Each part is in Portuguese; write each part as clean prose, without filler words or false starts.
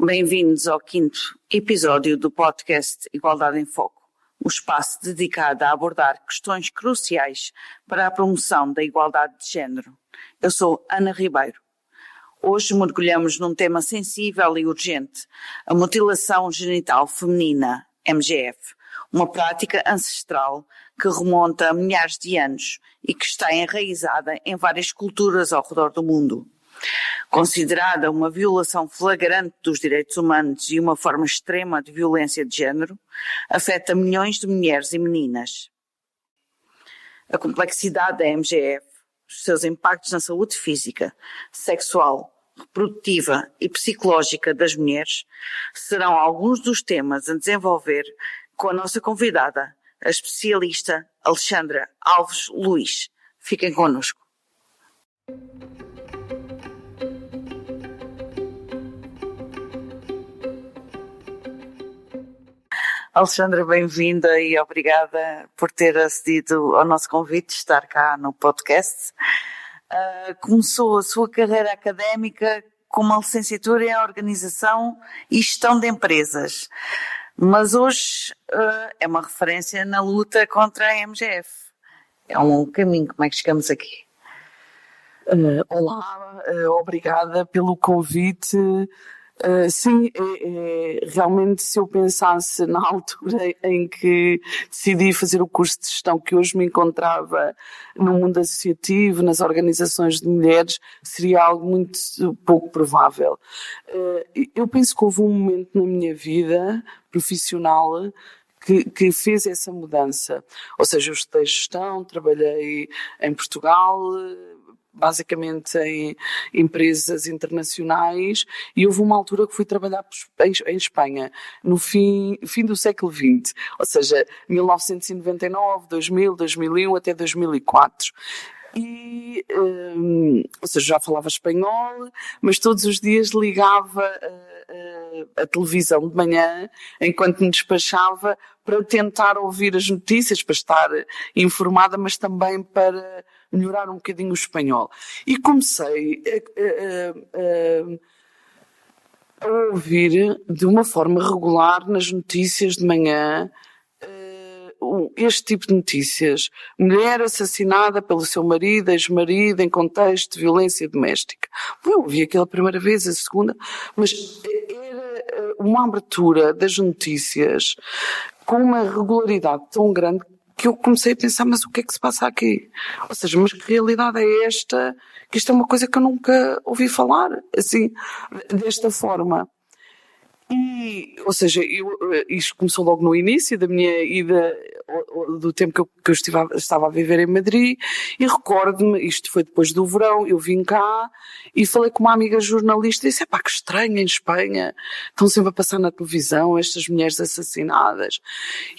Bem-vindos ao 5º episódio do podcast Igualdade em Foco, um espaço dedicado a abordar questões cruciais para a promoção da igualdade de género. Eu sou Ana Ribeiro. Hoje mergulhamos num tema sensível e urgente, a mutilação genital feminina, MGF, uma prática ancestral que remonta a milhares de anos e que está enraizada em várias culturas ao redor do mundo. Considerada uma violação flagrante dos direitos humanos e uma forma extrema de violência de género, afeta milhões de mulheres e meninas. A complexidade da MGF, os seus impactos na saúde física, sexual, reprodutiva e psicológica das mulheres serão alguns dos temas a desenvolver com a nossa convidada, a especialista Alexandra Alves Luís. Fiquem connosco. Alexandra, bem-vinda e obrigada por ter acedido ao nosso convite de estar cá no podcast. Começou a sua carreira académica com uma licenciatura em Organização e Gestão de Empresas, mas hoje é uma referência na luta contra a MGF. É um longo caminho, como é que chegamos aqui? Olá, obrigada pelo convite. Sim, realmente se eu pensasse na altura em que decidi fazer o curso de gestão, que hoje me encontrava no mundo associativo, nas organizações de mulheres, seria algo muito pouco provável. Eu penso que houve um momento na minha vida profissional que fez essa mudança. Ou seja, eu estudei gestão, trabalhei em Portugal, basicamente em empresas internacionais, e houve uma altura que fui trabalhar em Espanha, no fim do século XX, ou seja, 1999, 2000, 2001 até 2004. E, ou seja, já falava espanhol, mas todos os dias ligava a televisão de manhã, enquanto me despachava, para tentar ouvir as notícias, para estar informada, mas também para melhorar um bocadinho o espanhol. E comecei a ouvir de uma forma regular nas notícias de manhã este tipo de notícias. Mulher assassinada pelo seu marido, ex-marido, em contexto de violência doméstica. Eu ouvi aquilo a primeira vez, a segunda, mas era uma abertura das notícias com uma regularidade tão grande que eu comecei a pensar, mas o que é que se passa aqui? Ou seja, mas que realidade é esta? Que isto é uma coisa que eu nunca ouvi falar, assim, desta forma. E, ou seja, isto começou logo no início da minha ida, do tempo que eu estava a viver em Madrid, e recordo-me, isto foi depois do verão, eu vim cá e falei com uma amiga jornalista e disse, que estranho, em Espanha estão sempre a passar na televisão estas mulheres assassinadas.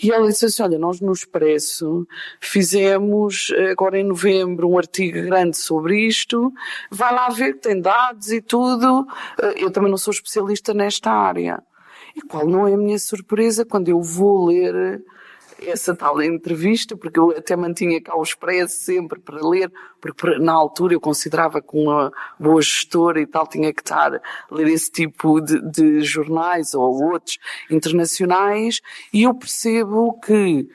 E ela disse assim, olha, nós no Expresso fizemos agora em novembro um artigo grande sobre isto, vai lá ver que tem dados e tudo, eu também não sou especialista nesta área. E qual não é a minha surpresa quando eu vou ler essa tal entrevista, porque eu até mantinha cá o Expresso sempre para ler, porque na altura eu considerava que uma boa gestora e tal tinha que estar a ler esse tipo de jornais ou outros internacionais, e eu percebo que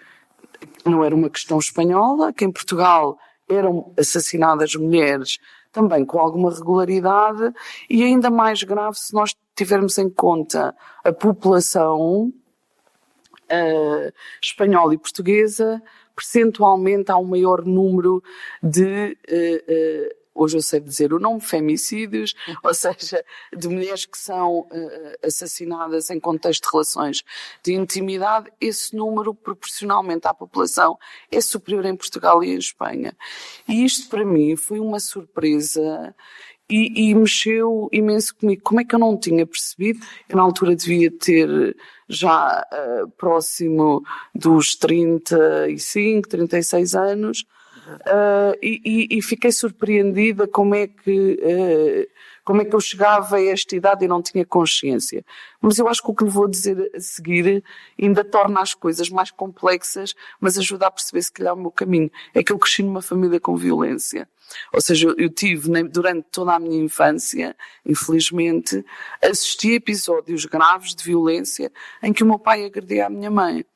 não era uma questão espanhola, que em Portugal eram assassinadas mulheres também com alguma regularidade, e ainda mais grave se nós tivermos em conta a população espanhola e portuguesa. Percentualmente há um maior número de, hoje eu sei dizer o nome, femicídios, ou seja, de mulheres que são assassinadas em contexto de relações de intimidade. Esse número, proporcionalmente à população, é superior em Portugal e em Espanha. E isto para mim foi uma surpresa e mexeu imenso comigo. Como é que eu não tinha percebido? Eu na altura devia ter já próximo dos 35, 36 anos. E fiquei surpreendida como é que eu chegava a esta idade e não tinha consciência. Mas eu acho que o que lhe vou dizer a seguir ainda torna as coisas mais complexas, mas ajuda a perceber se calhar o meu caminho. É que eu cresci numa família com violência. Ou seja, eu tive, durante toda a minha infância, infelizmente, assisti a episódios graves de violência em que o meu pai agredia a minha mãe.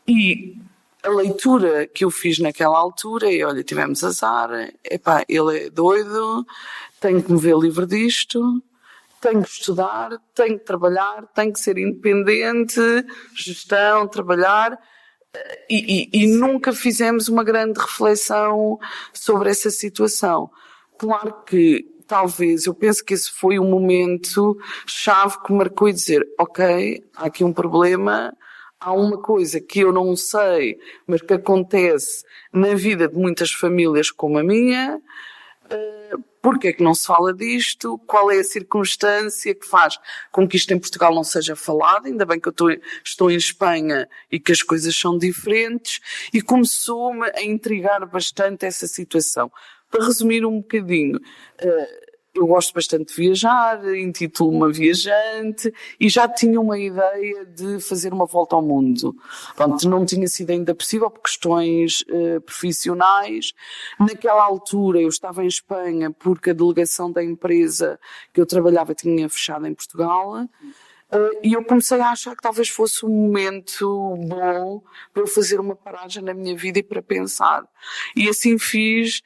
E a leitura que eu fiz naquela altura é, olha, tivemos azar, ele é doido, tenho que me ver livre disto, tenho que estudar, tenho que trabalhar, tenho que ser independente, gestão, trabalhar, e nunca fizemos uma grande reflexão sobre essa situação. Claro que talvez, eu penso que esse foi um momento chave que marcou e dizer, ok, há aqui um problema, há uma coisa que eu não sei, mas que acontece na vida de muitas famílias como a minha. Porque é que não se fala disto? Qual é a circunstância que faz com que isto em Portugal não seja falado? Ainda bem que eu estou em Espanha e que as coisas são diferentes. E começou-me a intrigar bastante essa situação. Para resumir um bocadinho, eu gosto bastante de viajar, intitulo-me a viajante e já tinha uma ideia de fazer uma volta ao mundo. Pronto, não tinha sido ainda possível por questões profissionais. Naquela altura eu estava em Espanha porque a delegação da empresa que eu trabalhava tinha fechado em Portugal. E eu comecei a achar que talvez fosse um momento bom para eu fazer uma paragem na minha vida e para pensar. E assim fiz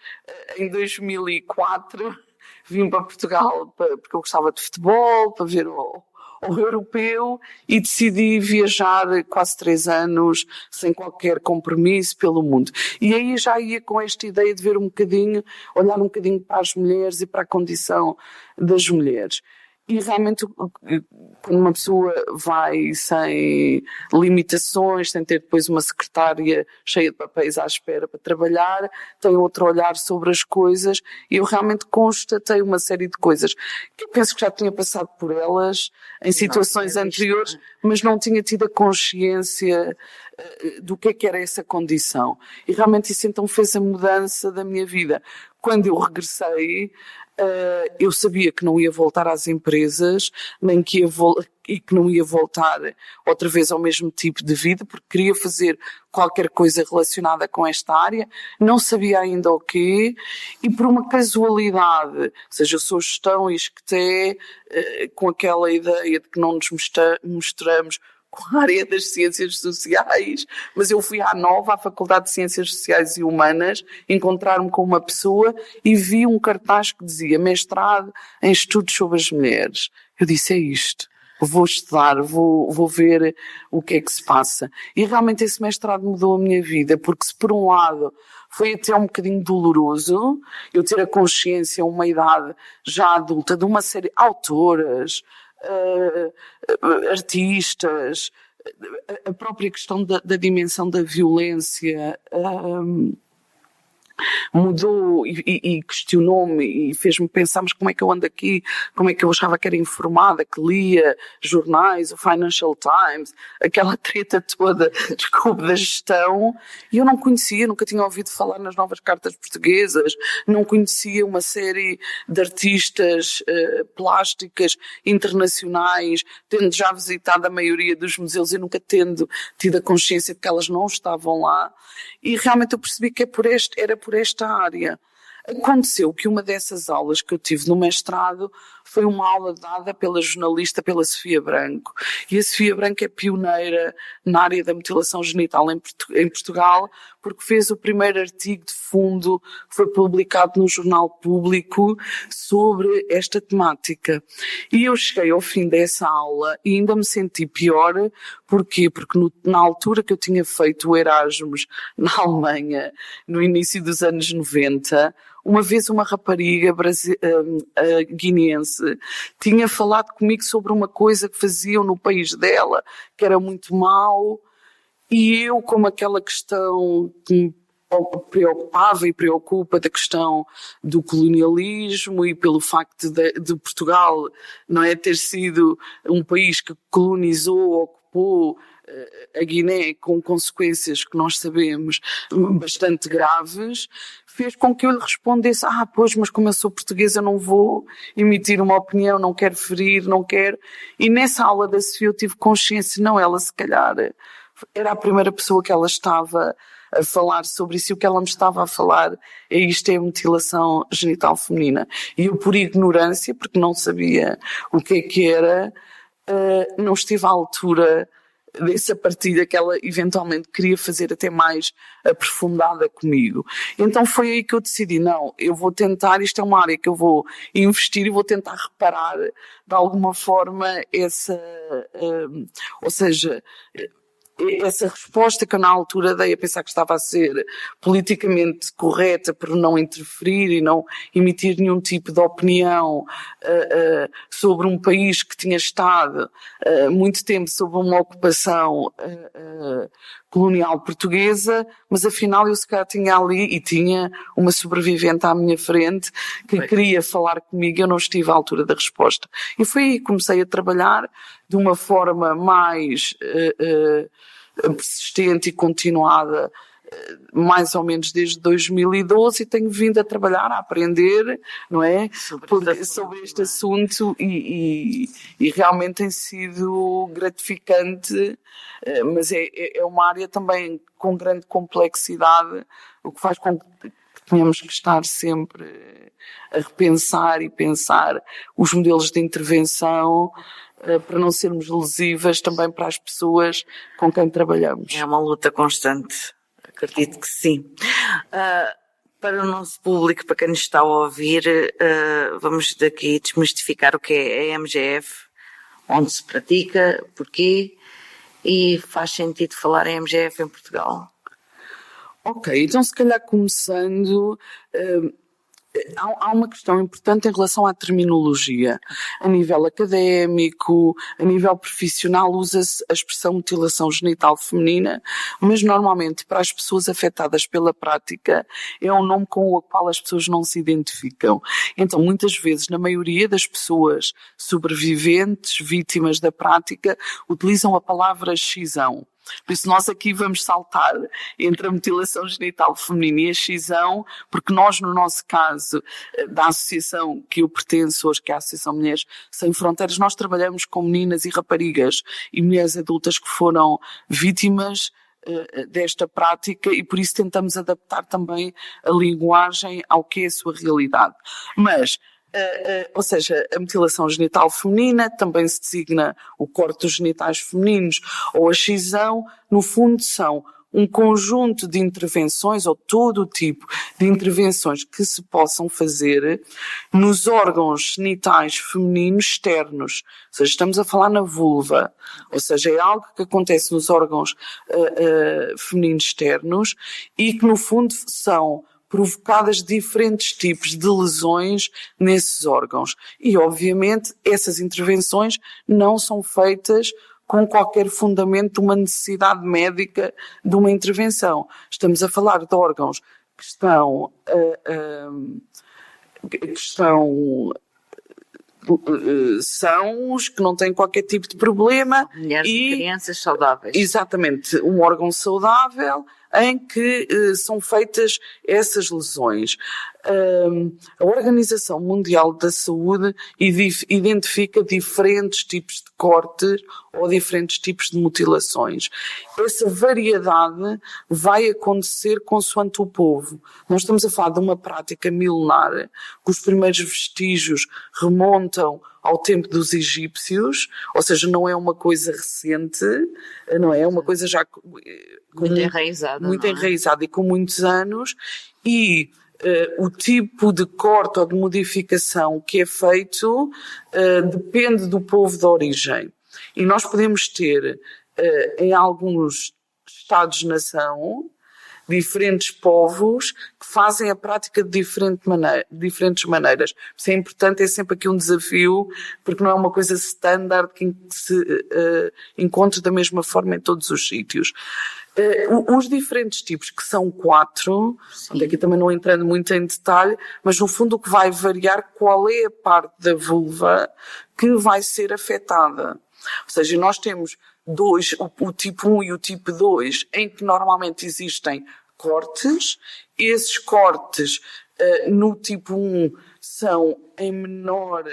em 2004. Vim para Portugal porque eu gostava de futebol, para ver o europeu, e decidi viajar quase 3 anos sem qualquer compromisso pelo mundo. E aí já ia com esta ideia de ver um bocadinho, olhar um bocadinho para as mulheres e para a condição das mulheres. E realmente, quando uma pessoa vai sem limitações, sem ter depois uma secretária cheia de papéis à espera para trabalhar, tem outro olhar sobre as coisas, e eu realmente constatei uma série de coisas que eu penso que já tinha passado por elas em situações anteriores, mas não tinha tido a consciência do que era essa condição. E realmente isso então fez a mudança da minha vida. Quando eu regressei, eu sabia que não ia voltar às empresas, nem que e que não ia voltar outra vez ao mesmo tipo de vida, porque queria fazer qualquer coisa relacionada com esta área, não sabia ainda o quê, e por uma casualidade, ou seja, eu sou gestão e esqueté, com aquela ideia de que não nos mostramos com a área das ciências sociais, mas eu fui à Nova, à Faculdade de Ciências Sociais e Humanas, encontrar-me com uma pessoa e vi um cartaz que dizia mestrado em estudos sobre as mulheres. Eu disse, é isto, vou estudar, vou ver o que é que se passa. E realmente esse mestrado mudou a minha vida, porque se por um lado foi até um bocadinho doloroso eu ter a consciência, a uma idade já adulta, de uma série de autoras, artistas, a própria questão da dimensão da violência mudou e questionou-me e fez-me pensar, mas como é que eu ando aqui, como é que eu achava que era informada, que lia jornais, o Financial Times, aquela treta toda, desculpe, da gestão, e eu não conhecia, nunca tinha ouvido falar nas novas cartas portuguesas, não conhecia uma série de artistas plásticas internacionais, tendo já visitado a maioria dos museus e nunca tendo tido a consciência de que elas não estavam lá, e realmente eu percebi que era por esta área. Aconteceu que uma dessas aulas que eu tive no mestrado foi uma aula dada pela jornalista, pela Sofia Branco. E a Sofia Branco é pioneira na área da mutilação genital em Portugal, porque fez o primeiro artigo de fundo que foi publicado no Jornal Público sobre esta temática. E eu cheguei ao fim dessa aula e ainda me senti pior. Porquê? Porque na altura que eu tinha feito o Erasmus na Alemanha, no início dos anos 90, uma vez uma rapariga guineense tinha falado comigo sobre uma coisa que faziam no país dela, que era muito mau, e eu, como aquela questão que me preocupava e preocupa da questão do colonialismo e pelo facto de Portugal, não é, ter sido um país que colonizou, ocupou a Guiné com consequências que nós sabemos bastante graves, fez com que eu lhe respondesse, pois, mas como eu sou portuguesa não vou emitir uma opinião, não quero ferir, não quero. E nessa aula da Sofia eu tive consciência, não, ela se calhar era a primeira pessoa que ela estava a falar sobre isso, e o que ela me estava a falar isto é a mutilação genital feminina. E eu, por ignorância, porque não sabia o que era, não estive à altura dessa partilha que ela eventualmente queria fazer até mais aprofundada comigo. Então foi aí que eu decidi, não, eu vou tentar, isto é uma área que eu vou investir e vou tentar reparar de alguma forma ou seja, essa resposta que eu na altura dei a pensar que estava a ser politicamente correta por não interferir e não emitir nenhum tipo de opinião sobre um país que tinha estado muito tempo sob uma ocupação colonial portuguesa, mas afinal eu se calhar tinha ali e tinha uma sobrevivente à minha frente que queria falar comigo e eu não estive à altura da resposta. E foi aí que comecei a trabalhar de uma forma mais persistente e continuada, mais ou menos desde 2012, e tenho vindo a trabalhar, a aprender, não é? Sobre este assunto e realmente tem sido gratificante, mas é uma área também com grande complexidade, o que faz com que tenhamos que estar sempre a repensar e pensar os modelos de intervenção para não sermos lesivas também para as pessoas com quem trabalhamos. É uma luta constante, acredito que sim. Para o nosso público, para quem nos está a ouvir, vamos daqui desmistificar o que é a MGF, onde se pratica, porquê, e faz sentido falar em MGF em Portugal. Ok, então se calhar começando, há uma questão importante em relação à terminologia. A nível académico, a nível profissional, usa-se a expressão mutilação genital feminina, mas normalmente para as pessoas afetadas pela prática é um nome com o qual as pessoas não se identificam. Então muitas vezes, na maioria das pessoas sobreviventes, vítimas da prática, utilizam a palavra xisão. Por isso nós aqui vamos saltar entre a mutilação genital feminina e a excisão, porque nós, no nosso caso, da associação que eu pertenço hoje, que é a Associação Mulheres Sem Fronteiras, nós trabalhamos com meninas e raparigas e mulheres adultas que foram vítimas desta prática e por isso tentamos adaptar também a linguagem ao que é a sua realidade. Mas ou seja, a mutilação genital feminina também se designa o corte dos genitais femininos ou a excisão, no fundo são um conjunto de intervenções ou todo o tipo de intervenções que se possam fazer nos órgãos genitais femininos externos. Ou seja, estamos a falar na vulva, ou seja, é algo que acontece nos órgãos femininos externos e que no fundo são provocadas diferentes tipos de lesões nesses órgãos. E, obviamente, essas intervenções não são feitas com qualquer fundamento de uma necessidade médica de uma intervenção. Estamos a falar de órgãos que estão sãos, que não têm qualquer tipo de problema. Mulheres e crianças saudáveis. Exatamente, um órgão saudável em que são feitas essas lesões. A Organização Mundial da Saúde identifica diferentes tipos de cortes ou diferentes tipos de mutilações. Essa variedade vai acontecer consoante o povo. Nós estamos a falar de uma prática milenar, que os primeiros vestígios remontam ao tempo dos egípcios, ou seja, não é uma coisa recente, não é uma coisa já muito enraizada. Muito enraizada e com muitos anos, e o tipo de corte ou de modificação que é feito depende do povo de origem. E nós podemos ter, em alguns Estados-nação, diferentes povos que fazem a prática de diferentes maneiras. Isso é importante, é sempre aqui um desafio, porque não é uma coisa standard que se encontre da mesma forma em todos os sítios. Os diferentes tipos, que são 4, aqui também não entrando muito em detalhe, mas no fundo o que vai variar qual é a parte da vulva que vai ser afetada. Ou seja, nós temos o tipo 1 e o tipo 2, em que normalmente existem cortes. Esses cortes no tipo 1 são em menor,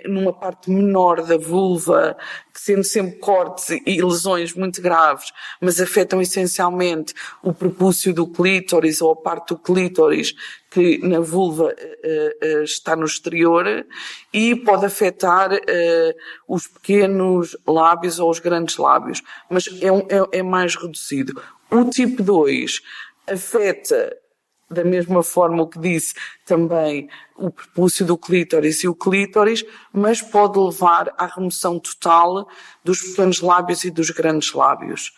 numa parte menor da vulva, sendo sempre cortes e lesões muito graves, mas afetam essencialmente o prepúcio do clítoris ou a parte do clítoris que na vulva está no exterior, e pode afetar os pequenos lábios ou os grandes lábios, mas é mais reduzido. O tipo 2 afeta da mesma forma o que disse também o prepúcio do clítoris e o clítoris, mas pode levar à remoção total dos pequenos lábios e dos grandes lábios.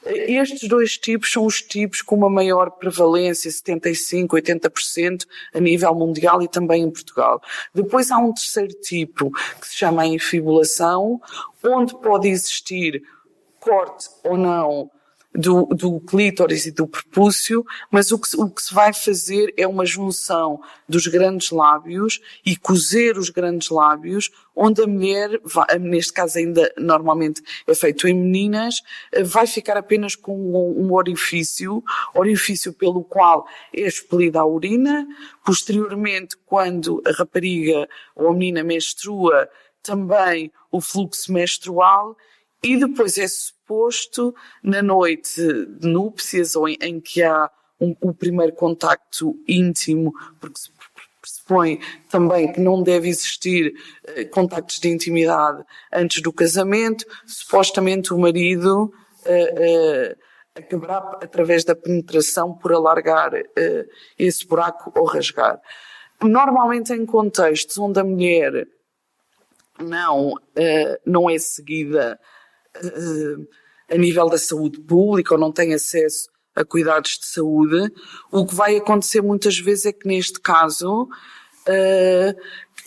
Estes dois tipos são os tipos com uma maior prevalência, 75%, 80% a nível mundial e também em Portugal. Depois há um terceiro tipo que se chama a infibulação, onde pode existir corte ou não do clítoris e do prepúcio, mas o que se vai fazer é uma junção dos grandes lábios e cozer os grandes lábios, onde a mulher, neste caso ainda normalmente é feito em meninas, vai ficar apenas com um orifício pelo qual é expelida a urina. Posteriormente, quando a rapariga ou a menina menstrua, também o fluxo menstrual. E depois é suposto, na noite de núpcias, ou em que há o primeiro contacto íntimo, porque se pressupõe também que não deve existir contactos de intimidade antes do casamento, supostamente o marido acabará, através da penetração, por alargar esse buraco ou rasgar. Normalmente em contextos onde a mulher não é seguida a nível da saúde pública ou não tem acesso a cuidados de saúde, o que vai acontecer muitas vezes é que neste caso,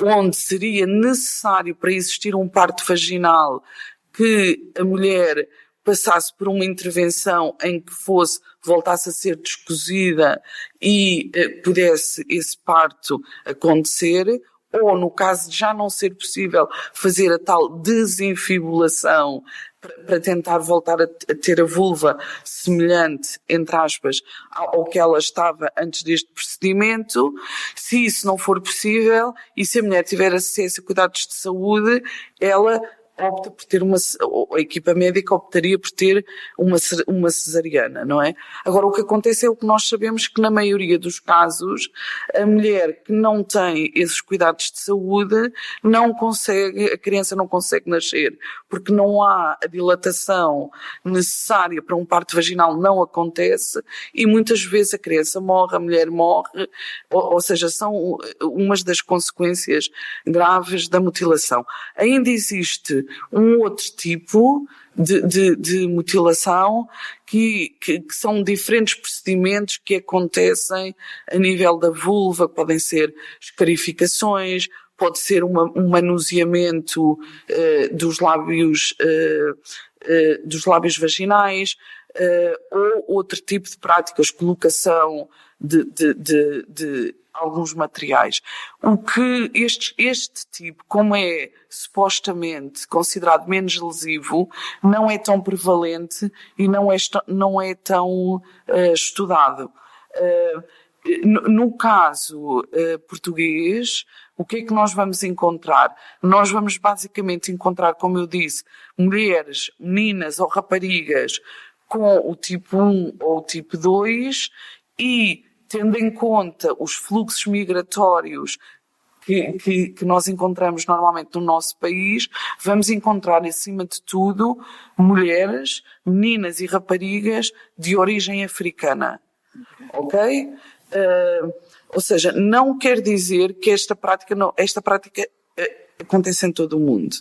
onde seria necessário para existir um parto vaginal que a mulher passasse por uma intervenção em que voltasse a ser descosida e pudesse esse parto acontecer, ou no caso de já não ser possível fazer a tal desinfibulação para tentar voltar a ter a vulva semelhante, entre aspas, ao que ela estava antes deste procedimento. Se isso não for possível e se a mulher tiver acesso a cuidados de saúde, ela opta por ter a equipa médica optaria por ter uma cesariana, não é? Agora, o que acontece é o que nós sabemos, que na maioria dos casos, a mulher que não tem esses cuidados de saúde a criança não consegue nascer, porque não há a dilatação necessária para um parto vaginal, não acontece, e muitas vezes a criança morre, a mulher morre, ou seja, são umas das consequências graves da mutilação. Ainda existe um outro tipo de mutilação que são diferentes procedimentos que acontecem a nível da vulva, podem ser escarificações, pode ser um manuseamento dos lábios vaginais, ou outro tipo de práticas, colocação de alguns materiais. O que este tipo, como é supostamente considerado menos lesivo, não é tão prevalente e não é tão estudado. No caso português, o que é que nós vamos encontrar? Nós vamos basicamente encontrar, como eu disse, mulheres, meninas ou raparigas com o tipo 1 ou o tipo 2 e, tendo em conta os fluxos migratórios que nós encontramos normalmente no nosso país, vamos encontrar, acima de tudo, mulheres, meninas e raparigas de origem africana. Ok? Ou seja, não quer dizer que esta prática acontece em todo o mundo.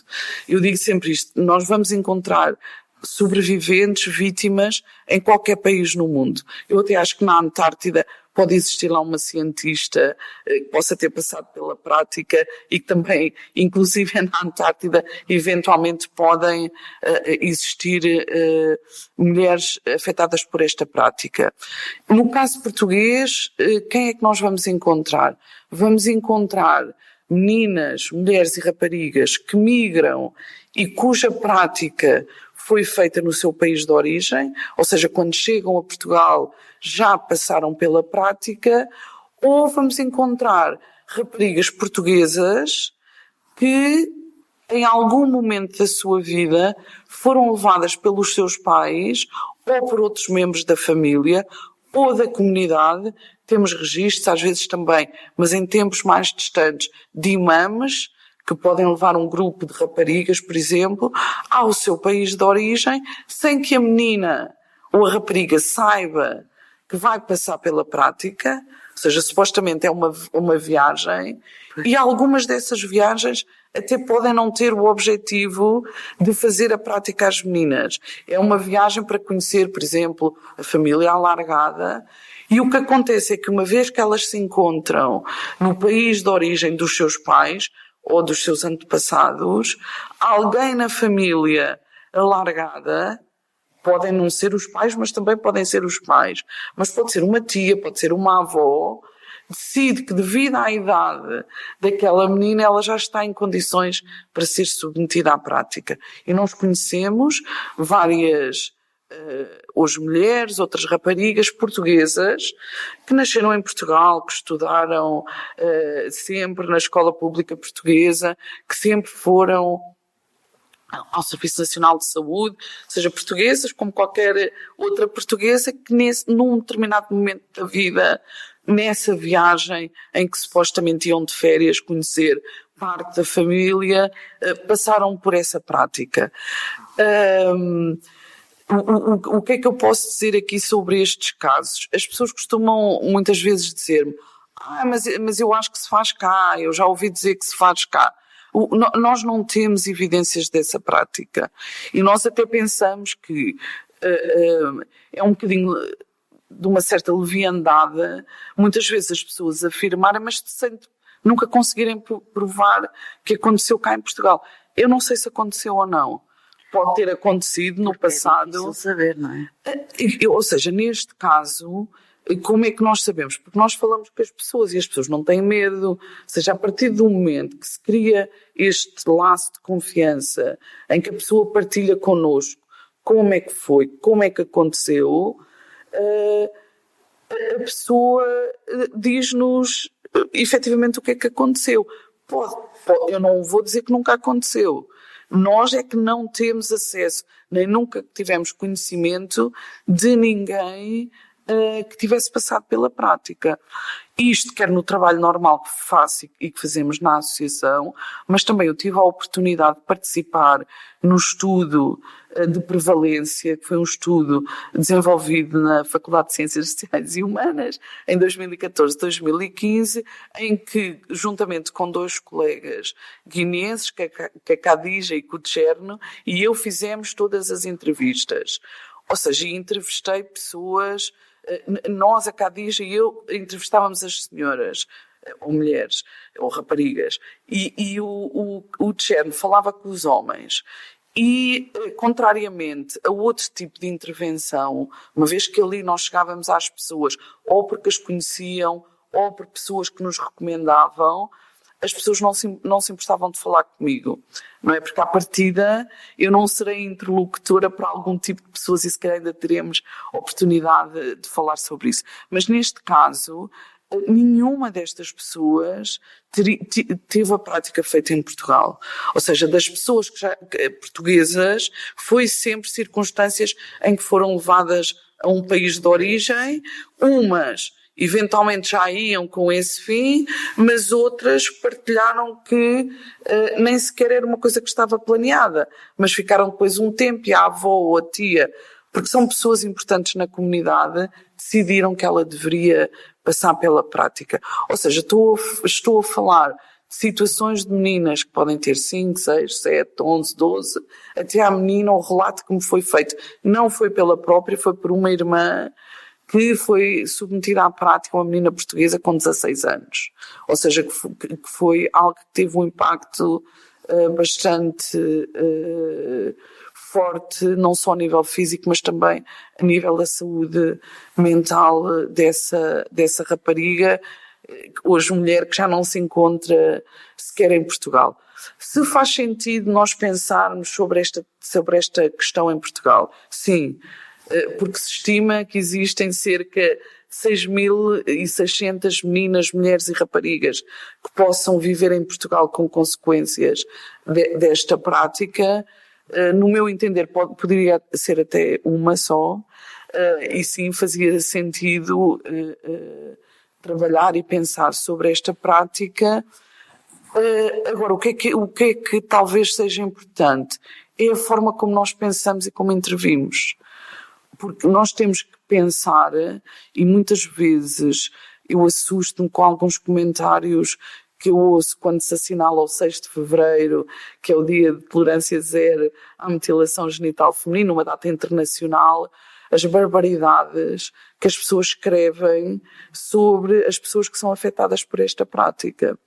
Eu digo sempre isto, nós vamos encontrar sobreviventes, vítimas, em qualquer país no mundo. Eu até acho que na Antártida pode existir lá uma cientista que possa ter passado pela prática e que também, inclusive na Antártida, eventualmente podem existir mulheres afetadas por esta prática. No caso português, quem é que nós vamos encontrar? Vamos encontrar meninas, mulheres e raparigas que migram e cuja prática foi feita no seu país de origem, ou seja, quando chegam a Portugal já passaram pela prática, ou vamos encontrar raparigas portuguesas que em algum momento da sua vida foram levadas pelos seus pais ou por outros membros da família ou da comunidade. Temos registros, às vezes também, mas em tempos mais distantes, de imames que podem levar um grupo de raparigas, por exemplo, ao seu país de origem, sem que a menina ou a rapariga saiba que vai passar pela prática. Ou seja, supostamente é uma viagem, e algumas dessas viagens até podem não ter o objetivo de fazer a prática às meninas. É uma viagem para conhecer, por exemplo, a família alargada, e o que acontece é que uma vez que elas se encontram no país de origem dos seus pais ou dos seus antepassados, alguém na família alargada, podem não ser os pais, mas também podem ser os pais. Mas pode ser uma tia, pode ser uma avó, decide que devido à idade daquela menina, ela já está em condições para ser submetida à prática. E nós conhecemos várias, hoje mulheres, outras raparigas portuguesas, que nasceram em Portugal, que estudaram sempre na escola pública portuguesa, que sempre foram ao Serviço Nacional de Saúde, seja portuguesas como qualquer outra portuguesa que num determinado momento da vida, nessa viagem em que supostamente iam de férias conhecer parte da família, passaram por essa prática. O que é que eu posso dizer aqui sobre estes casos? As pessoas costumam muitas vezes dizer-me: mas eu acho que se faz cá, eu já ouvi dizer que se faz cá. Nós não temos evidências dessa prática. E nós até pensamos que é um bocadinho de uma certa leviandade, muitas vezes as pessoas afirmarem, mas sem nunca conseguirem provar que aconteceu cá em Portugal. Eu não sei se aconteceu ou não. Pode ter acontecido no passado. É difícil saber, não é? Ou seja, neste caso, como é que nós sabemos? Porque nós falamos com as pessoas e as pessoas não têm medo. Ou seja, a partir do momento que se cria este laço de confiança em que a pessoa partilha connosco como é que foi, como é que aconteceu, a pessoa diz-nos efetivamente o que é que aconteceu. Eu não vou dizer que nunca aconteceu. Nós é que não temos acesso, nem nunca tivemos conhecimento de ninguém que tivesse passado pela prática. Isto quer no trabalho normal que faço e que fazemos na associação, mas também eu tive a oportunidade de participar no estudo de prevalência, que foi um estudo desenvolvido na Faculdade de Ciências Sociais e Humanas em 2014-2015, em que, juntamente com dois colegas guineenses, que é a Khadija e o Tcherno, e eu fizemos todas as entrevistas. Ou seja, entrevistei pessoas. Nós, a Khadija e eu, entrevistávamos as senhoras, ou mulheres, ou raparigas, e o Tcherno falava com os homens. E, contrariamente a outro tipo de intervenção, uma vez que ali nós chegávamos às pessoas, ou porque as conheciam, ou por pessoas que nos recomendavam, as pessoas não se importavam de falar comigo, não é? Porque à partida eu não serei interlocutora para algum tipo de pessoas e se calhar ainda teremos oportunidade de falar sobre isso. Mas neste caso, nenhuma destas pessoas teve a prática feita em Portugal. Ou seja, das pessoas portuguesas, foi sempre circunstâncias em que foram levadas a um país de origem, umas eventualmente já iam com esse fim, mas outras partilharam que nem sequer era uma coisa que estava planeada, mas ficaram depois um tempo e a avó ou a tia, porque são pessoas importantes na comunidade, decidiram que ela deveria passar pela prática. Ou seja, estou a falar de situações de meninas que podem ter 5, 6, 7, 11, 12, até à menina o relato que me foi feito. Não foi pela própria, foi por uma irmã que foi submetida à prática, uma menina portuguesa com 16 anos. Ou seja, que foi algo que teve um impacto bastante forte, não só a nível físico, mas também a nível da saúde mental dessa rapariga, hoje mulher que já não se encontra sequer em Portugal. Se faz sentido nós pensarmos sobre esta questão em Portugal? Sim, porque se estima que existem cerca de 6.600 meninas, mulheres e raparigas que possam viver em Portugal com consequências desta prática. No meu entender, poderia ser até uma só, e sim fazia sentido trabalhar e pensar sobre esta prática. Agora, o que é que talvez seja importante? É a forma como nós pensamos e como intervimos. Porque nós temos que pensar, e muitas vezes eu assusto-me com alguns comentários que eu ouço quando se assinala o 6 de fevereiro, que é o Dia de Tolerância Zero à Mutilação Genital Feminina, uma data internacional, as barbaridades que as pessoas escrevem sobre as pessoas que são afetadas por esta prática,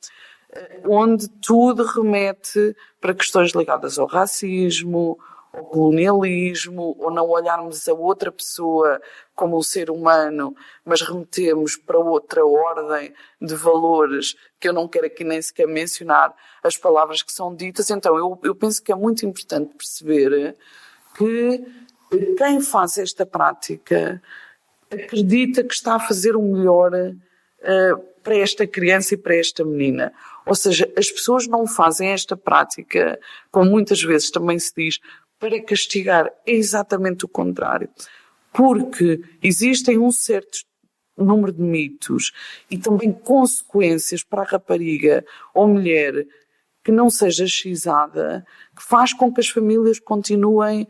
onde tudo remete para questões ligadas ao racismo, ao colonialismo, ou não olharmos a outra pessoa como um ser humano, mas remetemos para outra ordem de valores que eu não quero aqui nem sequer mencionar as palavras que são ditas. Então eu penso que é muito importante perceber que quem faz esta prática acredita que está a fazer o melhor para esta criança e para esta menina. Ou seja, as pessoas não fazem esta prática, como muitas vezes também se diz, para castigar. É exatamente o contrário. Porque existem um certo número de mitos e também consequências para a rapariga ou mulher que não seja xizada, que faz com que as famílias continuem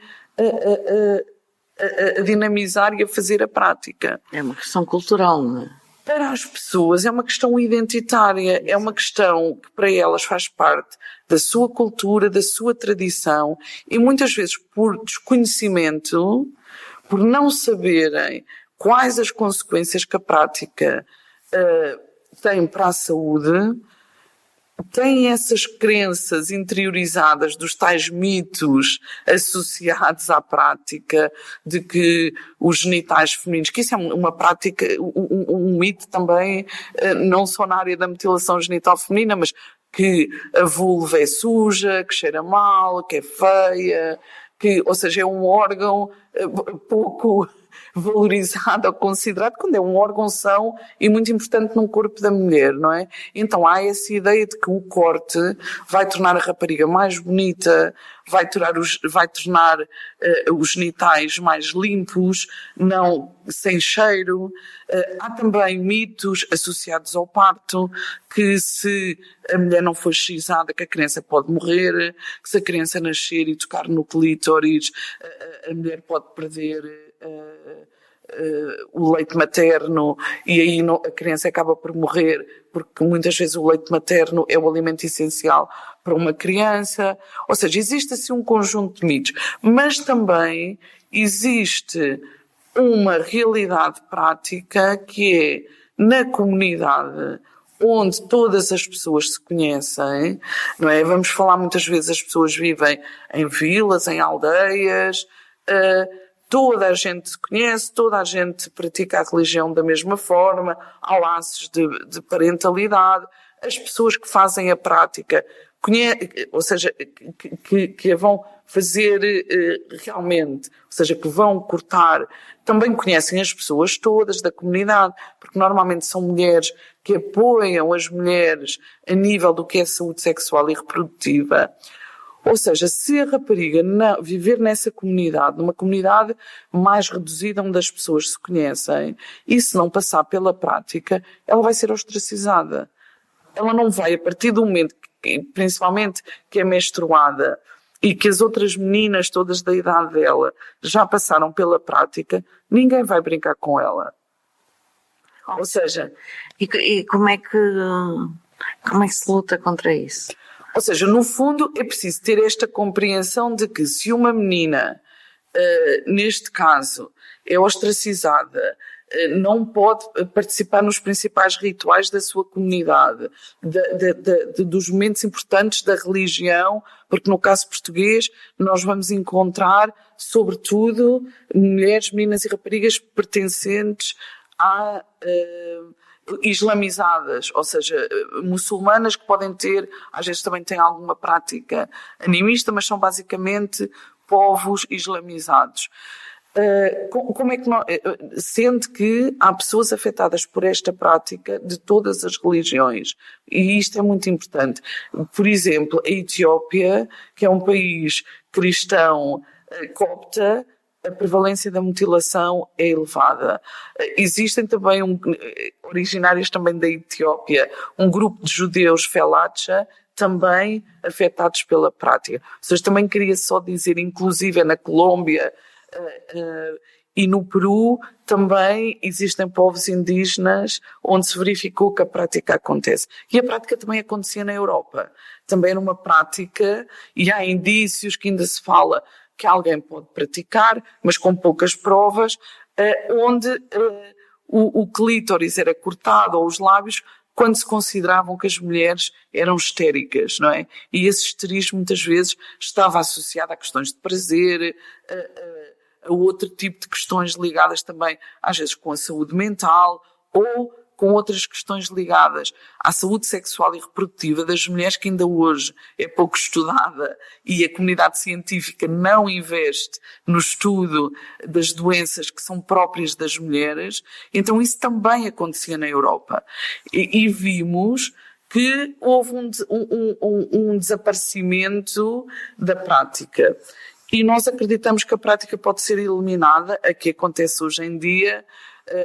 a dinamizar e a fazer a prática. É uma questão cultural, não é? Para as pessoas é uma questão identitária, é uma questão que para elas faz parte da sua cultura, da sua tradição, e muitas vezes por desconhecimento, por não saberem quais as consequências que a prática tem para a saúde, têm essas crenças interiorizadas dos tais mitos associados à prática de que os genitais femininos, que isso é uma prática, um mito também, não só na área da mutilação genital feminina, mas que a vulva é suja, que cheira mal, que é feia, que, ou seja, é um órgão pouco valorizado ou considerado, quando é um órgão são e muito importante num corpo da mulher, não é? Então há essa ideia de que o corte vai tornar a rapariga mais bonita, vai tornar os genitais mais limpos, não sem cheiro. Há também mitos associados ao parto, que se a mulher não for xizada, que a criança pode morrer, que se a criança nascer e tocar no clítoris, a mulher pode perder o leite materno e aí a criança acaba por morrer, porque muitas vezes o leite materno é o alimento essencial para uma criança. Ou seja, existe assim um conjunto de mitos, mas também existe uma realidade prática que é na comunidade onde todas as pessoas se conhecem, não é? Vamos falar muitas vezes, as pessoas vivem em vilas, em aldeias, toda a gente se conhece, toda a gente pratica a religião da mesma forma, há laços de parentalidade, as pessoas que fazem a prática, ou seja, que a vão fazer realmente, ou seja, que vão cortar, também conhecem as pessoas todas da comunidade, porque normalmente são mulheres que apoiam as mulheres a nível do que é saúde sexual e reprodutiva. Ou seja, se a rapariga viver nessa comunidade, numa comunidade mais reduzida onde as pessoas se conhecem, e se não passar pela prática, ela vai ser ostracizada. Ela não vai, a partir do momento, principalmente que é menstruada, e que as outras meninas todas da idade dela já passaram pela prática, ninguém vai brincar com ela. Ou seja... E como é que se luta contra isso? Ou seja, no fundo é preciso ter esta compreensão de que se uma menina, neste caso, é ostracizada, não pode participar nos principais rituais da sua comunidade, dos momentos importantes da religião, porque no caso português nós vamos encontrar, sobretudo, mulheres, meninas e raparigas pertencentes há islamizadas, ou seja, muçulmanas que podem ter, às vezes também têm alguma prática animista, mas são basicamente povos islamizados. Como é que sente que há pessoas afetadas por esta prática de todas as religiões, e isto é muito importante. Por exemplo, a Etiópia, que é um país cristão copta, a prevalência da mutilação é elevada. Existem também, originários também da Etiópia, um grupo de judeus Felacha, também afetados pela prática. Ou seja, também queria só dizer, inclusive na Colômbia e no Peru, também existem povos indígenas onde se verificou que a prática acontece. E a prática também acontecia na Europa. Também era uma prática, e há indícios que ainda se fala que alguém pode praticar, mas com poucas provas, onde o clítoris era cortado, ou os lábios, quando se consideravam que as mulheres eram histéricas, não é? E esse histerismo muitas vezes estava associado a questões de prazer, a outro tipo de questões ligadas também, às vezes, com a saúde mental, ou com outras questões ligadas à saúde sexual e reprodutiva das mulheres, que ainda hoje é pouco estudada, e a comunidade científica não investe no estudo das doenças que são próprias das mulheres. Então isso também acontecia na Europa. E vimos que houve um desaparecimento da prática. E nós acreditamos que a prática pode ser eliminada, a que acontece hoje em dia,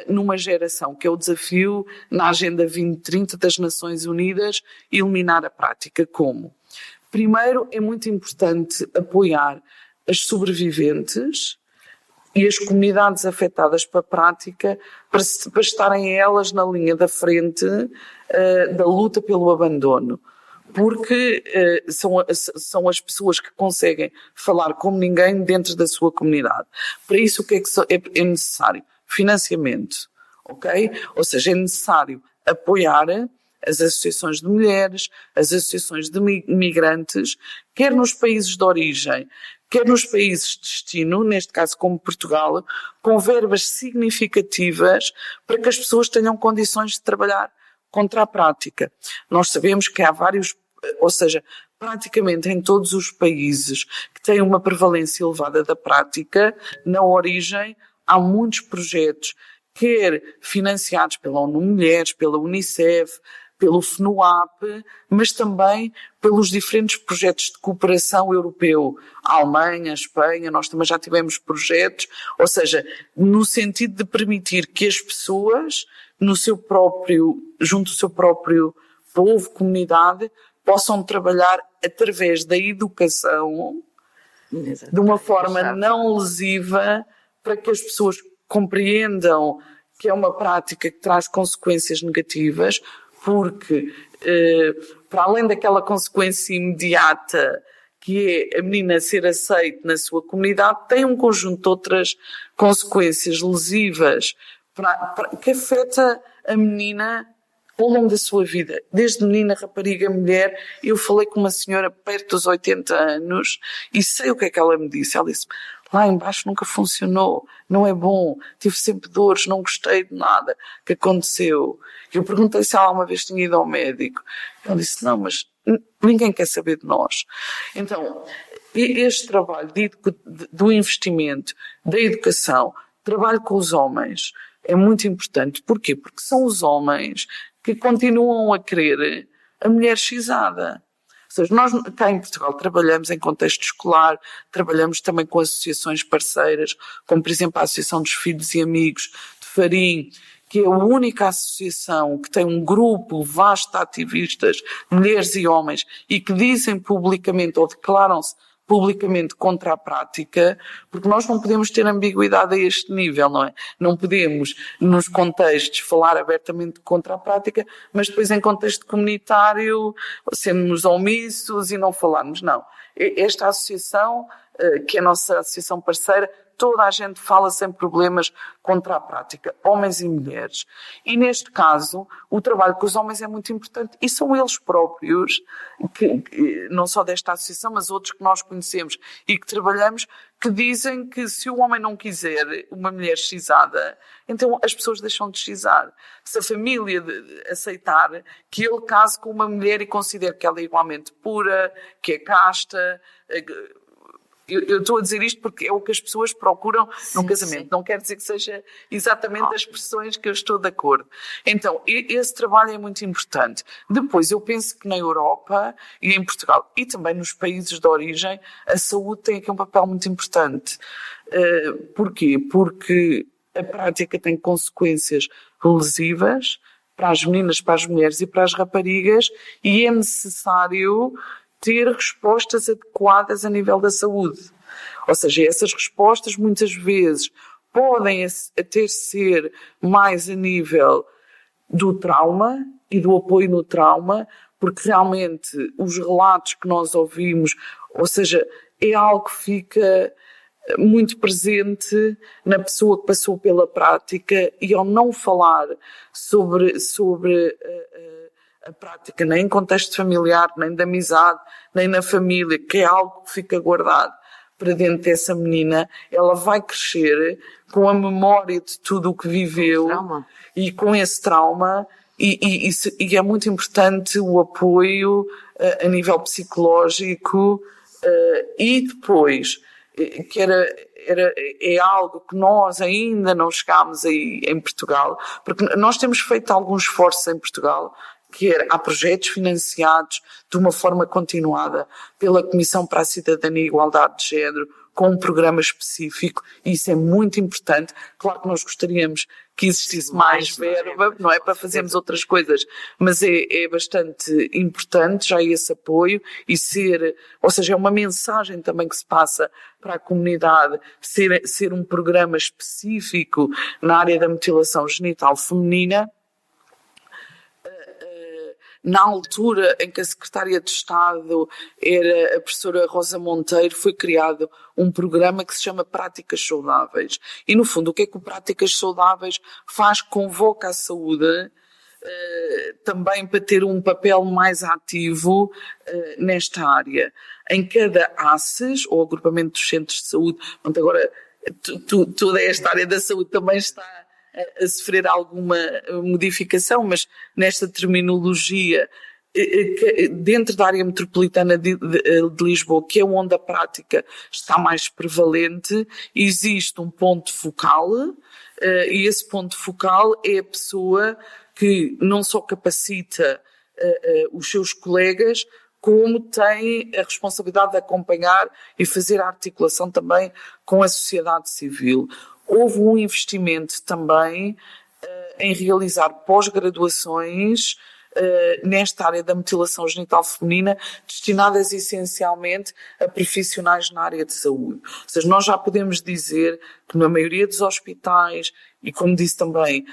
numa geração, que é o desafio na Agenda 2030 das Nações Unidas, eliminar a prática. Como? Primeiro, é muito importante apoiar as sobreviventes e as comunidades afetadas pela prática para estarem elas na linha da frente da luta pelo abandono. Porque são as pessoas que conseguem falar como ninguém dentro da sua comunidade. Para isso, o que é necessário? Financiamento, ok? Ou seja, é necessário apoiar as associações de mulheres, as associações de migrantes, quer nos países de origem, quer nos países de destino, neste caso como Portugal, com verbas significativas para que as pessoas tenham condições de trabalhar contra a prática. Nós sabemos que há vários, ou seja, praticamente em todos os países que têm uma prevalência elevada da prática, na origem, há muitos projetos, quer financiados pela ONU Mulheres, pela Unicef, pelo FNUAP, mas também pelos diferentes projetos de cooperação europeu. A Alemanha, a Espanha, nós também já tivemos projetos, ou seja, no sentido de permitir que as pessoas, junto do seu próprio povo, comunidade, possam trabalhar através da educação de uma forma não lesiva, para que as pessoas compreendam que é uma prática que traz consequências negativas, porque, para além daquela consequência imediata, que é a menina ser aceita na sua comunidade, tem um conjunto de outras consequências lesivas que afeta a menina ao longo da sua vida. Desde menina, rapariga, mulher. Eu falei com uma senhora perto dos 80 anos e sei o que é que ela me disse. Ela disse: lá embaixo nunca funcionou, não é bom, tive sempre dores, não gostei de nada que aconteceu. Eu perguntei se ela uma vez tinha ido ao médico. Ela disse: não, mas ninguém quer saber de nós. Então, este trabalho do investimento, da educação, trabalho com os homens, é muito importante. Porquê? Porque são os homens que continuam a querer a mulher xizada. Ou seja, nós cá em Portugal trabalhamos em contexto escolar, trabalhamos também com associações parceiras, como por exemplo a Associação dos Filhos e Amigos de Farim, que é a única associação que tem um grupo vasto de ativistas, mulheres e homens, e que dizem publicamente ou declaram-se publicamente contra a prática, porque nós não podemos ter ambiguidade a este nível, não é? Não podemos, nos contextos, falar abertamente contra a prática, mas depois em contexto comunitário sermos omissos e não falarmos. Não. Esta associação, que é a nossa associação parceira, toda a gente fala sem problemas contra a prática, homens e mulheres. E neste caso, o trabalho com os homens é muito importante e são eles próprios, que não só desta associação, mas outros que nós conhecemos e que trabalhamos, que dizem que se o homem não quiser uma mulher xizada, então as pessoas deixam de xizar. Se a família aceitar que ele case com uma mulher e considere que ela é igualmente pura, que é casta. Eu estou a dizer isto porque é o que as pessoas procuram num casamento. Sim. Não quer dizer que seja exatamente as expressões que eu estou de acordo. Então, esse trabalho é muito importante. Depois, eu penso que na Europa e em Portugal e também nos países de origem, a saúde tem aqui um papel muito importante. Porquê? Porque a prática tem consequências lesivas para as meninas, para as mulheres e para as raparigas e é necessário ter respostas adequadas a nível da saúde. Ou seja, essas respostas muitas vezes podem até ser mais a nível do trauma e do apoio no trauma, porque realmente os relatos que nós ouvimos, ou seja, é algo que fica muito presente na pessoa que passou pela prática e ao não falar sobre a prática, nem em contexto familiar, nem de amizade, nem na família, que é algo que fica guardado para dentro dessa menina, ela vai crescer com a memória de tudo o que viveu e com esse trauma e é muito importante o apoio a nível psicológico e depois, que é algo que nós ainda não chegámos aí em Portugal, porque nós temos feito alguns esforços em Portugal, há projetos financiados de uma forma continuada pela Comissão para a Cidadania e Igualdade de Género, com um programa específico, e isso é muito importante. Claro que nós gostaríamos que existisse mais verba, não é, para fazermos outras coisas, mas é bastante importante já esse apoio e ou seja, é uma mensagem também que se passa para a comunidade, ser um programa específico na área da mutilação genital feminina. Na altura em que a Secretária de Estado era a professora Rosa Monteiro, foi criado um programa que se chama Práticas Saudáveis. E, no fundo, o que é que o Práticas Saudáveis faz? Convoca a saúde também para ter um papel mais ativo nesta área. Em cada ACES, ou agrupamento dos centros de saúde, portanto, agora toda esta área da saúde também está a sofrer alguma modificação, mas nesta terminologia, dentro da área metropolitana de Lisboa, que é onde a prática está mais prevalente, existe um ponto focal, e esse ponto focal é a pessoa que não só capacita os seus colegas, como tem a responsabilidade de acompanhar e fazer a articulação também com a sociedade civil. Houve um investimento também em realizar pós-graduações nesta área da mutilação genital feminina, destinadas essencialmente a profissionais na área de saúde. Ou seja, nós já podemos dizer que na maioria dos hospitais, e como disse também,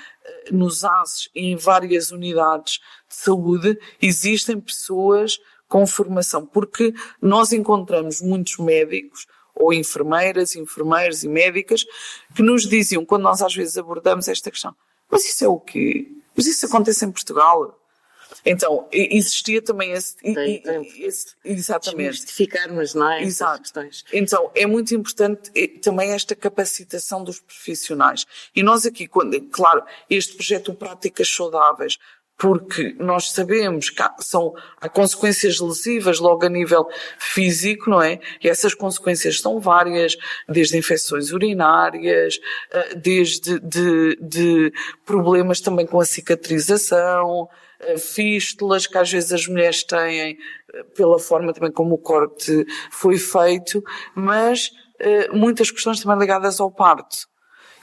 nos ASES e em várias unidades de saúde, existem pessoas com formação, porque nós encontramos muitos médicos, ou enfermeiras, enfermeiros e médicas, que nos diziam, quando nós às vezes abordamos esta questão, mas isso é o quê? Mas isso acontece em Portugal? Então, existia também esse exatamente. Desmistificarmos, não é? Exato. Questões. Então, é muito importante também esta capacitação dos profissionais. E nós aqui, claro, este projeto Práticas Saudáveis, porque nós sabemos que há consequências lesivas logo a nível físico, não é? E essas consequências são várias, desde infecções urinárias, desde de problemas também com a cicatrização, fístulas que às vezes as mulheres têm pela forma também como o corte foi feito, mas muitas questões também ligadas ao parto.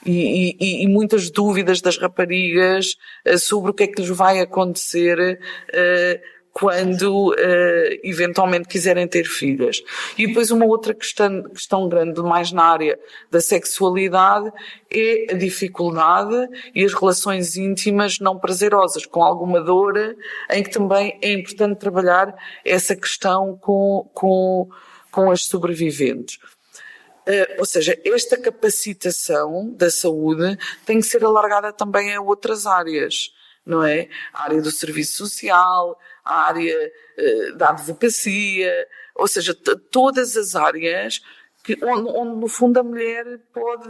E muitas dúvidas das raparigas sobre o que é que lhes vai acontecer quando eventualmente quiserem ter filhas. E depois uma outra questão grande, mais na área da sexualidade, é a dificuldade e as relações íntimas não prazerosas, com alguma dor, em que também é importante trabalhar essa questão com as sobreviventes. Ou seja, esta capacitação da saúde tem que ser alargada também a outras áreas, não é? A área do serviço social, a área da advocacia, ou seja, todas as áreas onde no fundo a mulher pode,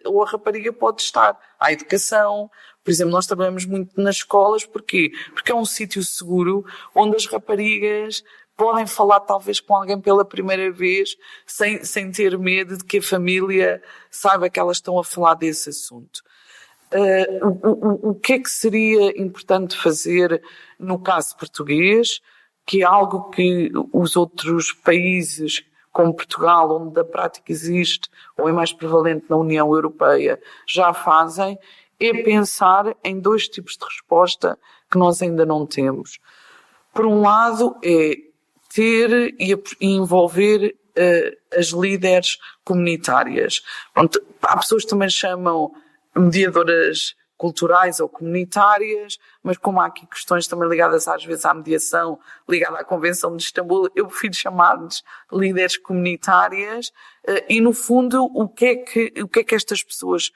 ou a rapariga pode estar. A educação, por exemplo, nós trabalhamos muito nas escolas, porquê? Porque é um sítio seguro onde as raparigas podem falar talvez com alguém pela primeira vez sem ter medo de que a família saiba que elas estão a falar desse assunto. O que é que seria importante fazer no caso português, que é algo que os outros países, como Portugal, onde a prática existe, ou é mais prevalente na União Europeia, já fazem, é pensar em 2 tipos de resposta que nós ainda não temos. Por um lado, é ter e envolver as líderes comunitárias. Pronto, há pessoas que também chamam mediadoras culturais ou comunitárias, mas como há aqui questões também ligadas às vezes à mediação, ligada à Convenção de Istambul, eu prefiro chamar-lhes líderes comunitárias e no fundo o que é que estas pessoas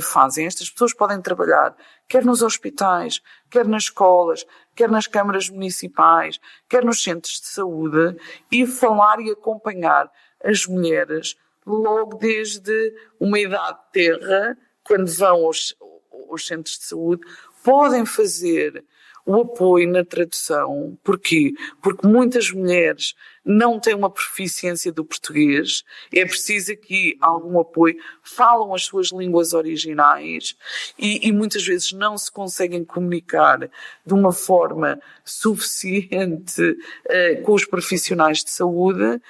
fazem? Estas pessoas podem trabalhar quer nos hospitais, quer nas escolas, quer nas câmaras municipais, quer nos centros de saúde e falar e acompanhar as mulheres logo desde uma idade terra, quando vão aos centros de saúde, podem fazer o apoio na tradução. Porquê? Porque muitas mulheres não têm uma proficiência do português, é preciso aqui algum apoio, falam as suas línguas originais e muitas vezes não se conseguem comunicar de uma forma suficiente com os profissionais de saúde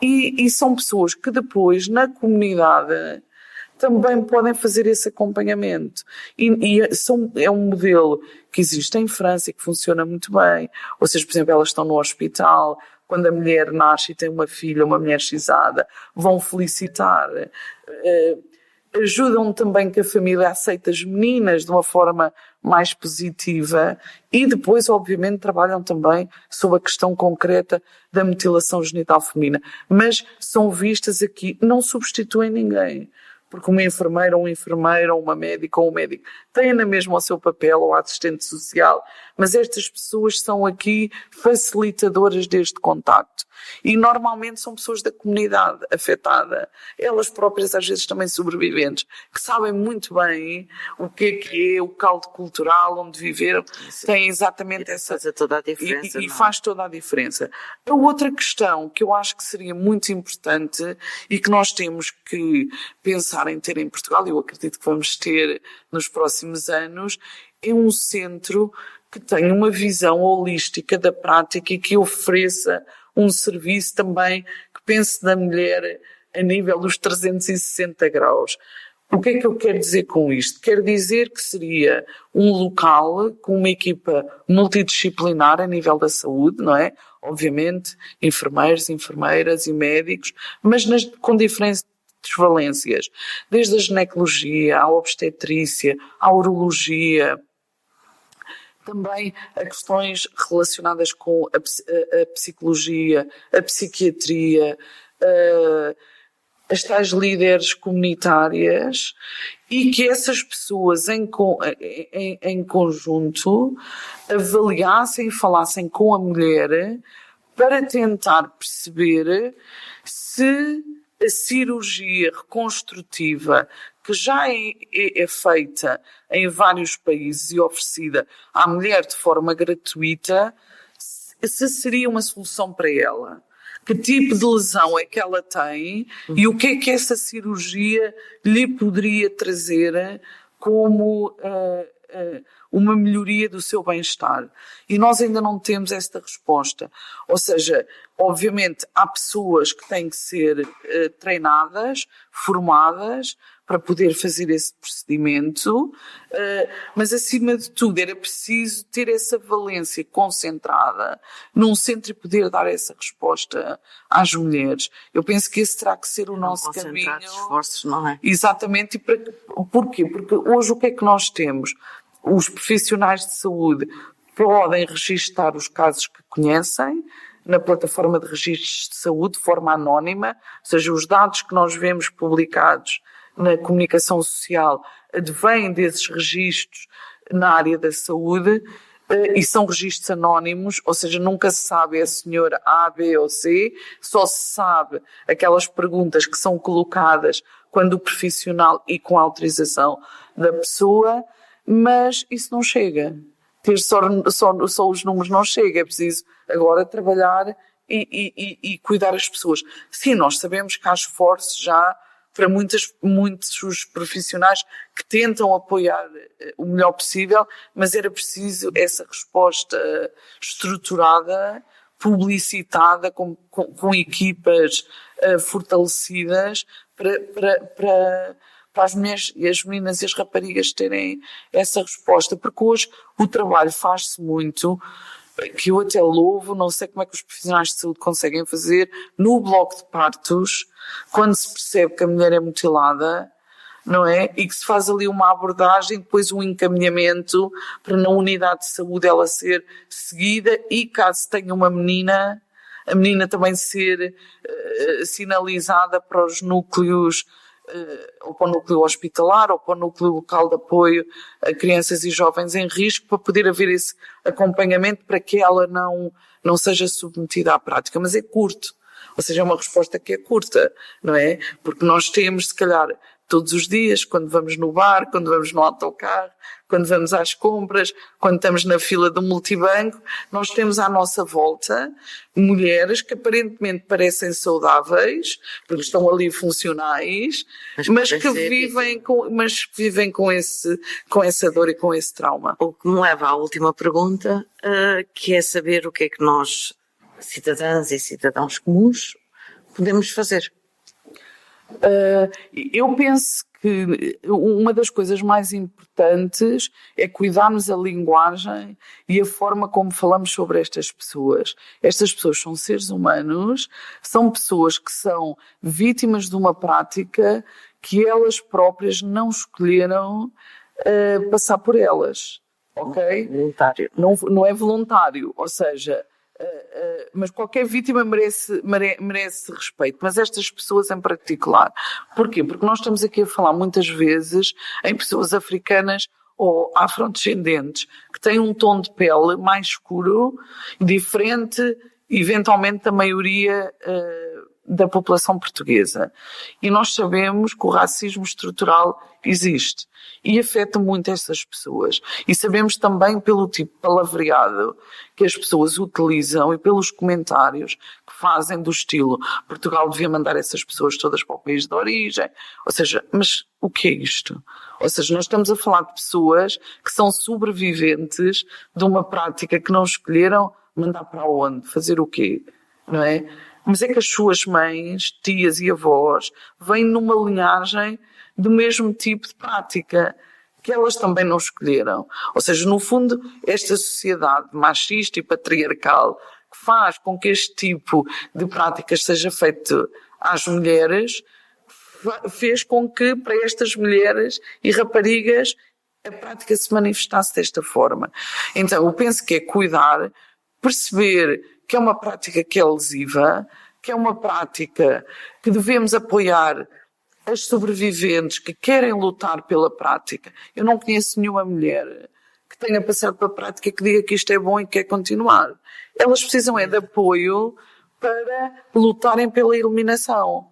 e são pessoas que depois na comunidade também podem fazer esse acompanhamento. É um modelo que existe em França e que funciona muito bem. Ou seja, por exemplo, elas estão no hospital, quando a mulher nasce e tem uma filha, uma mulher xizada, vão felicitar. Ajudam também que a família aceite as meninas de uma forma mais positiva e depois, obviamente, trabalham também sobre a questão concreta da mutilação genital feminina. Mas são vistas aqui, não substituem ninguém. Porque uma enfermeira, um enfermeiro, ou uma médica ou um médico têm na mesma o seu papel, ou assistente social, mas estas pessoas são aqui facilitadoras deste contacto. E normalmente são pessoas da comunidade afetada, elas próprias às vezes também sobreviventes, que sabem muito bem o que é o caldo cultural onde viveram, têm exatamente essa... Faz toda a diferença. E faz toda a diferença. A outra questão que eu acho que seria muito importante e que nós temos que pensar em ter em Portugal, e eu acredito que vamos ter nos próximos anos, é um centro que tenha uma visão holística da prática e que ofereça um serviço também que pense na mulher a nível dos 360 graus. O que é que eu quero dizer com isto? Quero dizer que seria um local com uma equipa multidisciplinar a nível da saúde, não é? Obviamente, enfermeiros, enfermeiras e médicos, mas com diferentes valências, desde a ginecologia, à obstetrícia, à urologia, também a questões relacionadas com a psicologia, a psiquiatria, as tais líderes comunitárias, e que essas pessoas em conjunto avaliassem e falassem com a mulher para tentar perceber se a cirurgia reconstrutiva que já é feita em vários países e oferecida à mulher de forma gratuita, se seria uma solução para ela. Que tipo de lesão é que ela tem e o que é que essa cirurgia lhe poderia trazer como uma melhoria do seu bem-estar. E nós ainda não temos esta resposta. Ou seja, obviamente há pessoas que têm que ser treinadas, formadas, para poder fazer esse procedimento, mas acima de tudo era preciso ter essa valência concentrada num centro e poder dar essa resposta às mulheres. Eu penso que esse terá que ser o nosso caminho. Concentrar esforços, não é? Exatamente. E porquê? Porque hoje o que é que nós temos? Os profissionais de saúde podem registar os casos que conhecem na plataforma de registros de saúde de forma anónima, ou seja, os dados que nós vemos publicados na comunicação social advêm desses registros na área da saúde e são registros anónimos, ou seja, nunca se sabe é senhor A, B ou C, só se sabe aquelas perguntas que são colocadas quando o profissional e com a autorização da pessoa, mas isso não chega. Ter só os números não chega, é preciso agora trabalhar e cuidar das pessoas. Sim, nós sabemos que há esforços já para muitos profissionais que tentam apoiar o melhor possível, mas era preciso essa resposta estruturada, publicitada, com equipas fortalecidas para as mulheres e as meninas e as raparigas terem essa resposta, porque hoje o trabalho faz-se muito, que eu até louvo, não sei como é que os profissionais de saúde conseguem fazer, no bloco de partos, quando se percebe que a mulher é mutilada, não é? E que se faz ali uma abordagem, depois um encaminhamento para na unidade de saúde ela ser seguida e caso tenha uma menina, a menina também ser sinalizada para os núcleos, ou para o núcleo hospitalar, ou para o núcleo local de apoio a crianças e jovens em risco, para poder haver esse acompanhamento para que ela não seja submetida à prática. Mas é curto, ou seja, é uma resposta que é curta, não é? Porque nós temos, se calhar, todos os dias, quando vamos no bar, quando vamos no autocarro, quando vamos às compras, quando estamos na fila do multibanco, nós temos à nossa volta mulheres que aparentemente parecem saudáveis, porque estão ali funcionais, mas que vivem com essa dor e com esse trauma. O que me leva à última pergunta, que é saber o que é que nós, cidadãs e cidadãos comuns, podemos fazer. Eu penso que uma das coisas mais importantes é cuidarmos a linguagem e a forma como falamos sobre estas pessoas. Estas pessoas são seres humanos, são pessoas que são vítimas de uma prática que elas próprias não escolheram passar por elas. Ok? Voluntário. Não é voluntário, ou seja, mas qualquer vítima merece respeito, mas estas pessoas em particular. Porquê? Porque nós estamos aqui a falar muitas vezes em pessoas africanas ou afrodescendentes que têm um tom de pele mais escuro, diferente, eventualmente, da maioria da população portuguesa. E nós sabemos que o racismo estrutural existe e afeta muito essas pessoas. E sabemos também pelo tipo de palavreado que as pessoas utilizam e pelos comentários que fazem do estilo Portugal devia mandar essas pessoas todas para o país de origem. Ou seja, mas o que é isto? Ou seja, nós estamos a falar de pessoas que são sobreviventes de uma prática que não escolheram mandar para onde? Fazer o quê? Não é? Mas é que as suas mães, tias e avós vêm numa linhagem do mesmo tipo de prática que elas também não escolheram. Ou seja, no fundo, esta sociedade machista e patriarcal que faz com que este tipo de práticas seja feito às mulheres, fez com que para estas mulheres e raparigas a prática se manifestasse desta forma. Então, eu penso que é cuidar, perceber que é uma prática que é lesiva, que é uma prática que devemos apoiar as sobreviventes que querem lutar pela prática. Eu não conheço nenhuma mulher que tenha passado pela prática que diga que isto é bom e quer continuar. Elas precisam de apoio para lutarem pela eliminação.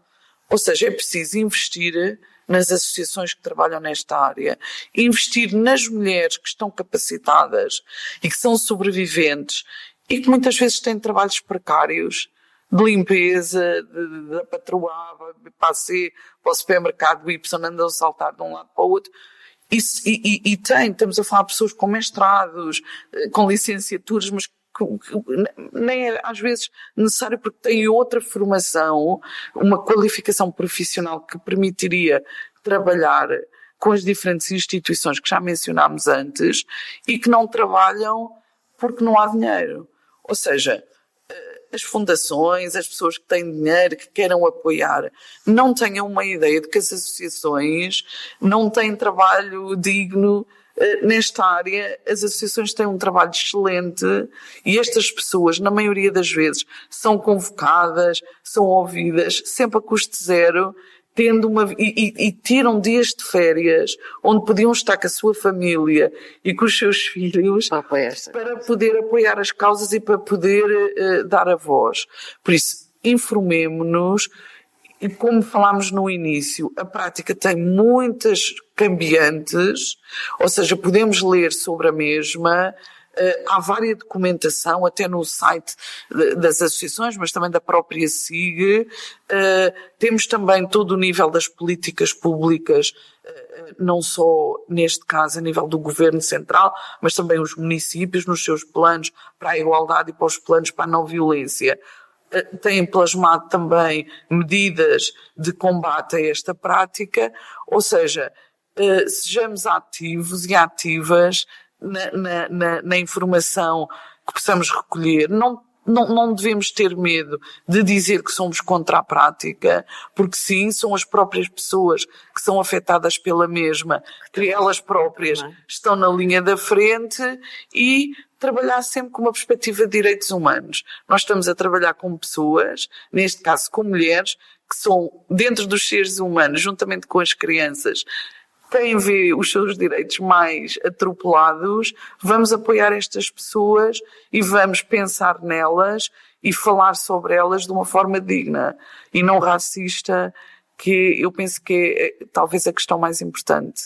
Ou seja, é preciso investir nas associações que trabalham nesta área, investir nas mulheres que estão capacitadas e que são sobreviventes e que muitas vezes têm trabalhos precários, de limpeza, da patroa para C, para o supermercado Y, andam a saltar de um lado para o outro. Estamos a falar de pessoas com mestrados, com licenciaturas, mas nem é às vezes necessário porque têm outra formação, uma qualificação profissional que permitiria trabalhar com as diferentes instituições que já mencionámos antes e que não trabalham porque não há dinheiro. Ou seja, as fundações, as pessoas que têm dinheiro, que queiram apoiar, não tenham uma ideia de que as associações não têm trabalho digno nesta área, as associações têm um trabalho excelente e estas pessoas, na maioria das vezes, são convocadas, são ouvidas, sempre a custo zero, e tiram dias de férias onde podiam estar com a sua família e com os seus filhos para poder apoiar as causas e para poder dar a voz. Por isso, informemo-nos. E como falámos no início, a prática tem muitas cambiantes, ou seja, podemos ler sobre a mesma, há várias documentação, até no site das associações, mas também da própria SIG, temos também todo o nível das políticas públicas, não só, neste caso, a nível do Governo Central, mas também os municípios nos seus planos para a igualdade e para os planos para a não violência. Têm plasmado também medidas de combate a esta prática, ou seja, sejamos ativos e ativas na informação que possamos recolher. Não devemos ter medo de dizer que somos contra a prática, porque sim, são as próprias pessoas que são afetadas pela mesma, que elas próprias estão na linha da frente, e trabalhar sempre com uma perspectiva de direitos humanos. Nós estamos a trabalhar com pessoas, neste caso com mulheres, que são dentro dos seres humanos, juntamente com as crianças, quem vê os seus direitos mais atropelados. Vamos apoiar estas pessoas e vamos pensar nelas e falar sobre elas de uma forma digna e não racista, que eu penso que é talvez a questão mais importante.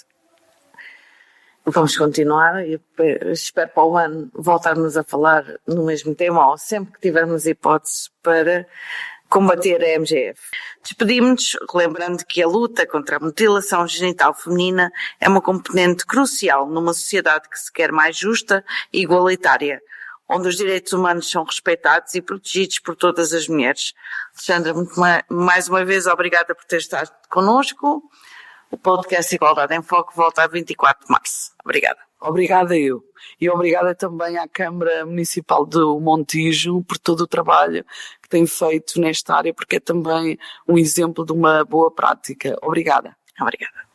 Vamos continuar e espero para o ano voltarmos a falar no mesmo tema, ou sempre que tivermos hipóteses, para combater a MGF. Despedimos-nos lembrando que a luta contra a mutilação genital feminina é uma componente crucial numa sociedade que se quer mais justa e igualitária, onde os direitos humanos são respeitados e protegidos por todas as mulheres. Alexandra, mais uma vez, obrigada por ter estado connosco. O podcast Igualdade em Foco volta a 24 de março. Obrigada. Obrigada eu. E obrigada também à Câmara Municipal do Montijo por todo o trabalho que tem feito nesta área, porque é também um exemplo de uma boa prática. Obrigada. Obrigada.